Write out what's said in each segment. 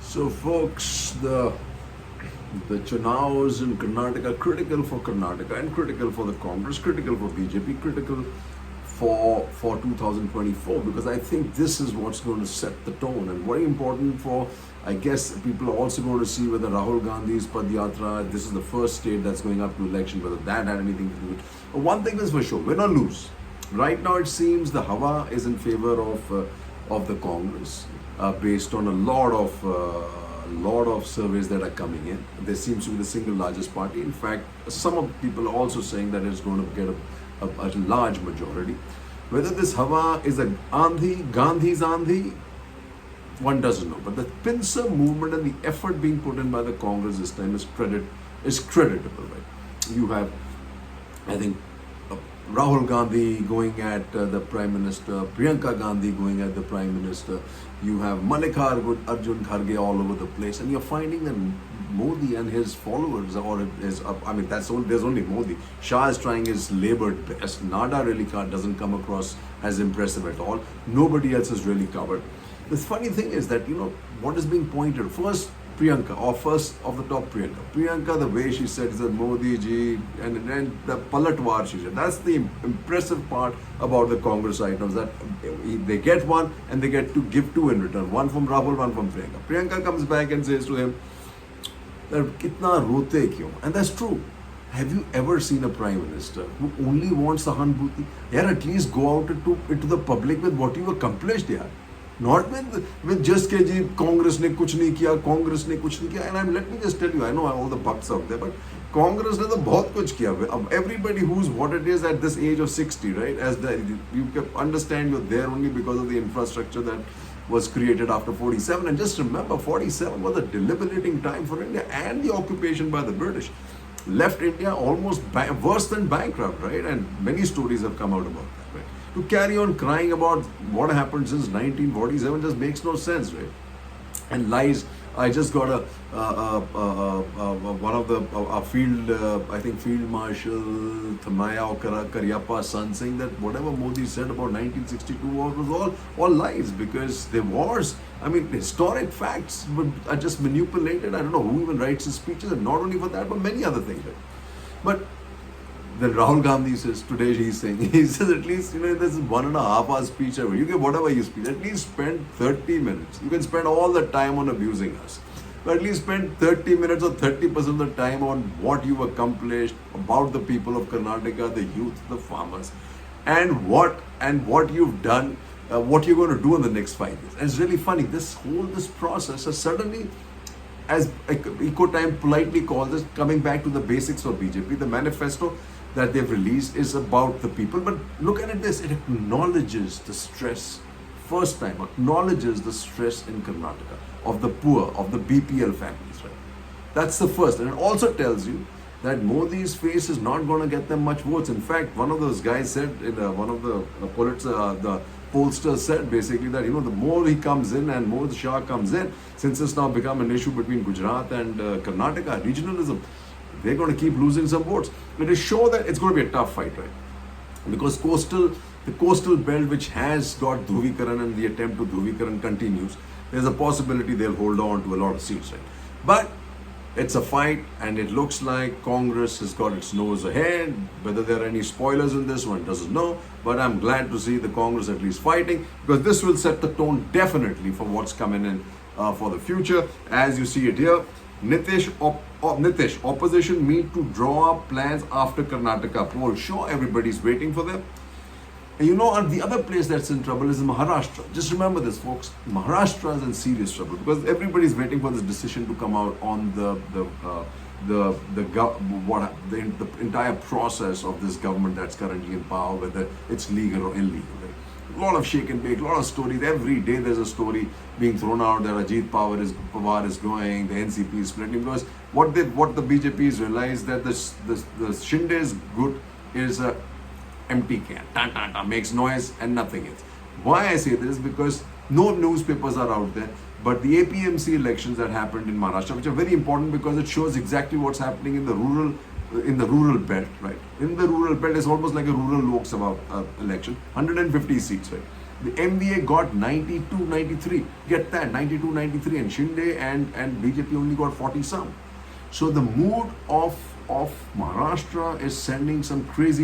So, folks, the Chunavs in Karnataka, critical for Karnataka and critical for the Congress, critical for BJP, critical for 2024, because I think this is what's going to set the tone, and very important for, I guess, people are also going to see whether Rahul Gandhi's Padyatra, this is the first state that's going up to election, whether that had anything to do with it. But one thing is for sure, win or lose. Right now it seems the Hawa is in favor of the Congress, based on a lot of surveys that are coming in. There seems to be the single largest party. In fact, some of people are also saying that it's going to get a large majority. Whether this Hawa is a Gandhi's Andhi, one doesn't know. But the pincer movement and the effort being put in by the Congress this time is creditable, right? You have, I think, Rahul Gandhi going at the Prime Minister, Priyanka Gandhi going at the Prime Minister, you have Mallikarjun Arjun Kharge all over the place, and you're finding that Modi and his followers, or his, there's only Modi. Shah is trying his labored best. Nada really doesn't come across as impressive at all. Nobody else is really covered. The funny thing is that, what is being pointed, first Priyanka, or first of the top Priyanka. Priyanka, the way she said, is that Modi ji, and then the palatwar she said. That's the impressive part about the Congress items, that they get one and they get to give two in return. One from Rahul, one from Priyanka. Priyanka comes back and says to him, that kitna rote kyun? And that's true. Have you ever seen a Prime Minister who only wants sahanbhuti? Yeah, at least go out into the public with what you've accomplished, yeah. Not with just KG, Congress ne kuch nahi kiya, Congress ne kuch nahi kiya. And let me just tell you, I know all the bucks out there, but Congress ne to bahut kuch kiya. Everybody who's what it is at this age of 60, right? You can understand you're there only because of the infrastructure that was created after 47. And just remember, 47 was a deliberating time for India, and the occupation by the British left India almost worse than bankrupt, right? And many stories have come out about that, right? To carry on crying about what happened since 1947 just makes no sense, right? And lies. I just got one of the field, I think Field Marshal Thamaya Karyappa's son, saying that whatever Modi said about 1962 was all lies, because there was, historic facts are just manipulated. I don't know who even writes his speeches, and not only for that, but many other things, right? But then Rahul Gandhi says, today he says at least, this is 1.5 hour speech ever. You get whatever you speak, at least spend 30 minutes. You can spend all the time on abusing us, but at least spend 30 minutes or 30% of the time on what you've accomplished, about the people of Karnataka, the youth, the farmers, and what you've done, what you're going to do in the next 5 years. And it's really funny, this process has suddenly, as Ecotime politely calls it, coming back to the basics of BJP. The manifesto that they've released is about the people, but look at this, it acknowledges the stress, first time acknowledges the stress in Karnataka of the poor, of the BPL families, right? That's the first, and it also tells you that Modi's face is not going to get them much votes. In fact, one of those guys said, one of the the pollsters said basically that, the more he comes in and more the Shah comes in, since it's now become an issue between Gujarat and Karnataka, regionalism, they're going to keep losing some votes. It is sure that it's going to be a tough fight, right? Because the coastal belt, which has got Dhuvikaran, and the attempt to Dhuvikaran continues, there's a possibility they'll hold on to a lot of seats, right? But it's a fight, and it looks like Congress has got its nose ahead. Whether there are any spoilers in this, one doesn't know. But I'm glad to see the Congress at least fighting, because this will set the tone definitely for what's coming in for the future. As you see it here, Nitish, opposition meet to draw up plans after Karnataka poll. Sure, everybody's waiting for them. And the other place that's in trouble is Maharashtra. Just remember this, folks. Maharashtra is in serious trouble, because everybody's waiting for this decision to come out on the entire process of this government that's currently in power, whether it's legal or illegal. Right? A lot of shake and bake, a lot of stories. Every day there's a story being thrown out that Ajit Pawar is going, the NCP is splitting, because what the BJP has realized that the Shinde's good is a empty can, makes noise and nothing else. Why I say this? Because no newspapers are out there, but the APMC elections that happened in Maharashtra, which are very important because it shows exactly what's happening in the rural belt, right? In the rural belt, it's almost like a rural Lok Sabha election, 150 seats, right? The MVA got 92, 93. Get that, 92, 93, and Shinde and BJP only got 40 some. So the mood of Maharashtra is sending some crazy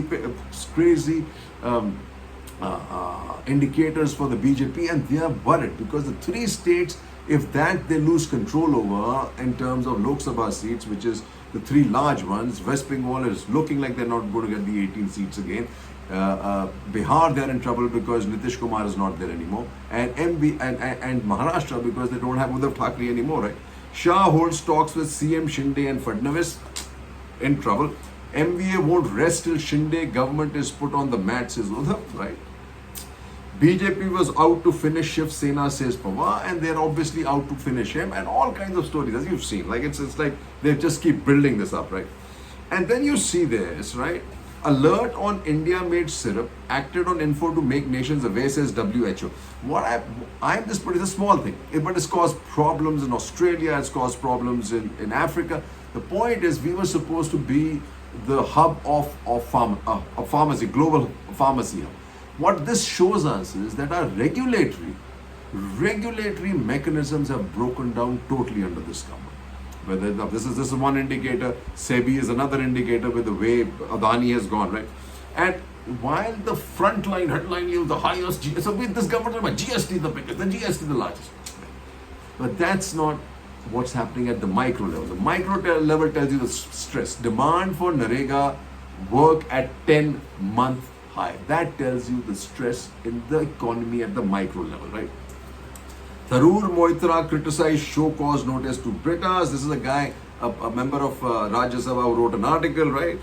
indicators for the BJP, and they are worried because the three states, if that they lose control over in terms of Lok Sabha seats, which is the three large ones, West Bengal is looking like they're not going to get the 18 seats again. Bihar, they're in trouble because Nitish Kumar is not there anymore, and Maharashtra because they don't have Uddhav Thackeray anymore, right? Shah holds talks with CM Shinde and Fadnavis, in trouble. MVA won't rest till Shinde government is put on the mat, says Uddhav, right? BJP was out to finish Shiv Sena, says Pawar, and they're obviously out to finish him, and all kinds of stories, as you've seen. Like it's like they just keep building this up, right? And then you see this, right? Alert on India-made syrup acted on info to make nations aware, says WHO. I'm just putting, it's a small thing, but it's caused problems in Australia, it's caused problems in Africa. The point is, we were supposed to be the hub of pharmacy, global pharmacy hub. What this shows us is that our regulatory mechanisms have broken down totally under this government. Whether this is one indicator, SEBI is another indicator with the way Adani has gone, right? And while the frontline headline yield the highest, so with this government, GST the biggest, the GST the largest. But that's not what's happening at the micro level. The micro level tells you the stress. Demand for Narega work at 10-month high. That tells you the stress in the economy at the micro level, right? Tharoor Moitra criticized show cause notice to Britas. This is a guy, a member of Rajya Sabha who wrote an article, right?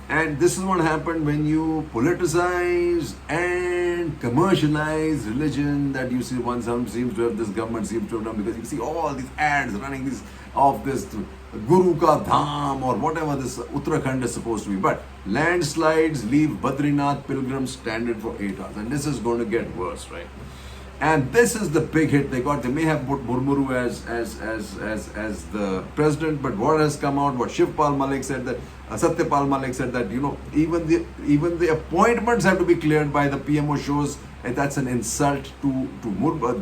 And this is what happened when you politicize and commercialize religion, that you see this government seems to have done, because you see all these ads running this Guru Ka Dham or whatever this Uttarakhand is supposed to be. But landslides leave Badrinath pilgrims stranded for 8 hours. And this is going to get worse, right? And this is the big hit they got. They may have put Murmuru as the president, but what has come out, what Shivpal Malik said, that Satyapal Malik said that, you know, even the appointments have to be cleared by the PMO, shows and that's an insult to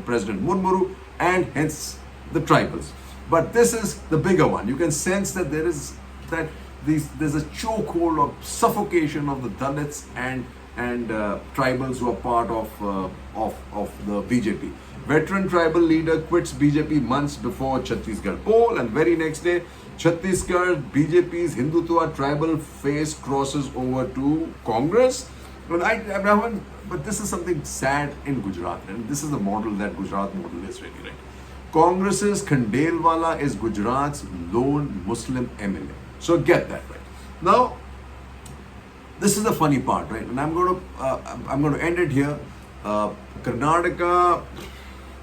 President Murmuru and hence the tribals. But this is the bigger one. You can sense that there's a chokehold of suffocation of the Dalits and tribals who are part of the BJP. Veteran tribal leader quits BJP months before Chhattisgarh poll, and very next day, Chhattisgarh BJP's Hindutva tribal face crosses over to Congress. But this is something sad in Gujarat, and this is the model that Gujarat model is really, right? Congress's Khandelwala is Gujarat's lone Muslim MLA. So get that right. Now, this is the funny part, right? And I'm going to end it here. Karnataka,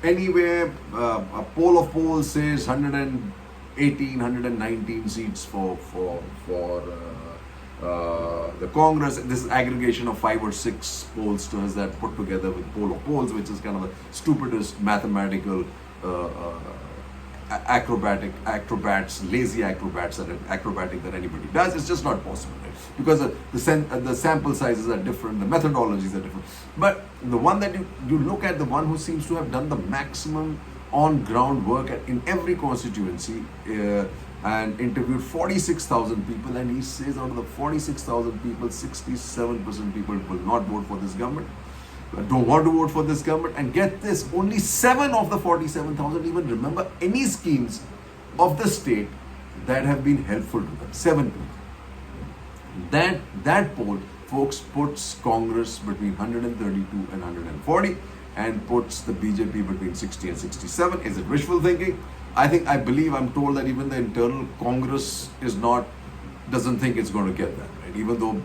anyway, a poll of polls says 118, 119 seats for the Congress. This is aggregation of 5 or 6 pollsters that put together with poll of polls, which is kind of the stupidest mathematical lazy acrobatic that anybody does. It's just not possible, right? Because the sample sizes are different, the methodologies are different. But the one that you look at, the one who seems to have done the maximum on ground work in every constituency and interviewed 46,000 people, and he says out of the 46,000 people, 67% people will not vote for this government, don't want to vote for this government. And get this, only 7 of the 47,000 even remember any schemes of the state that have been helpful to them. 7 people. That poll, folks, puts Congress between 132 and 140 and puts the BJP between 60 and 67. Is it wishful thinking? I'm told that even the internal Congress doesn't think it's going to get that, right? Even though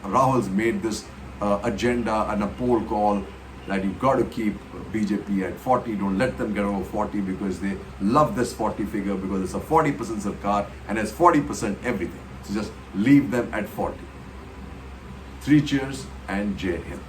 Rahul's made this agenda and a poll call that you've got to keep BJP at 40, don't let them get over 40, because they love this 40 figure, because it's a 40% Sarkar and it's 40% everything. So just leave them at 40. 3 cheers and Jai Hind.